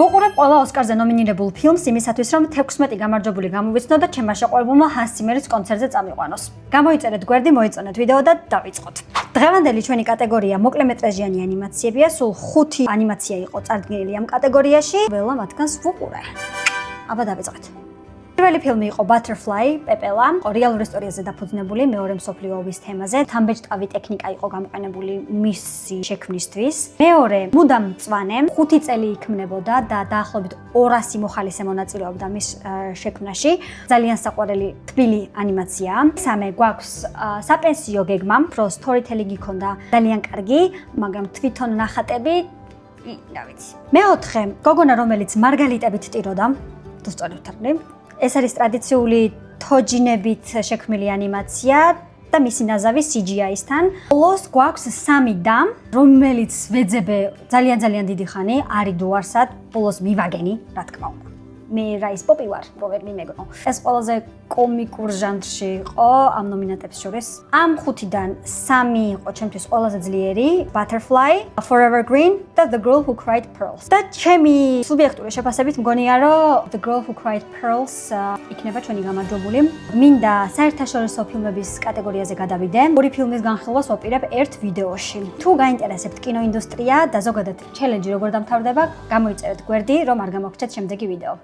ვუყურებ ყველა ოსკარზე ნომინირებულ ფილმს იმისათვის, რომ 16 გამარჯვებული გამოვიცნო და ჩემმა შეყვარებულმა ჰანს ციმერის კონცერტზე წამიყვანოს. გამოიწერეთ გვერდი, მოიწონეთ ვიდეო და დავიწყოთ. დღევანდელი ჩვენი კატეგორია მოკლემეტრაჟიანი ანიმაციებია, სულ 5 ანიმაცია იყო წარდგენილი ამ კატეგორიაში. ყველა მათგანს ვუყურე. აბა დავიწყეთ. პირველი ფილმი იყო Butterfly, პეპელა, რეალურ ისტორიაზე დაფუძნებული მეორე მსოფლიო ომის თემაზე. თამბეჭდავი ტექნიკა იყო გამოყენებული მისი შექმნისთვის. მეორე მუდამ მწვანე 5 წელი იქმნებოდა და დაახლოებით 200 მოხალისე მონაწილეობდა მის შექმნაში. ძალიან საყვარელი თბილი ანიმაციაა. მესამე გვაქვს საპენსიო გეგმა, რო storytelling იქონდა ძალიან კარგი, მაგრამ თვითონ ნახატები რა ვიცი. მეოთხე გოგონა, რომელიც მარგალიტებით ტიროდა, თუ სწორად ვთარგმნი. ეს არის ტრადიციული თოჯინებით შექმნილი ანიმაცია და მისი ნაზავი CGI-სთან. ბოლოს გვაქვს სამი და, რომელიც ვეძებე ძალიან დიდი ხანი, არის დუარსად, ბოლოს მივაგენი, რა თქმა უნდა. მე რაის პოპი ვარ, რო ვერ მიმეგნო. ეს ყველაზე კომიკურ ჟანრში იყო ამ ნომინანტებს შორის. ამ 5-დან 3 იყო ჩემთვის ყველაზე ძლიერი, Butterfly, Forever Green და The Girl Who Cried Pearls. და ჩემი სუბიექტური შეფასებით მგონია, რომ The Girl Who Cried Pearls იქნება ჩვენი გამარჯვებული. მინდა საერთაშორისო ფილმების კატეგორიაზე გადავიდე. ორი ფილმის განხილვას ვაპირებ ერთ ვიდეოში. თუ გაინტერესებთ კინოინდუსტრია და ზოგადად ჩელენჯი როგორ დამთავრდება, გამოიწერეთ გვერდი, რომ არ გამოგრჩეთ შემდეგი ვიდეო.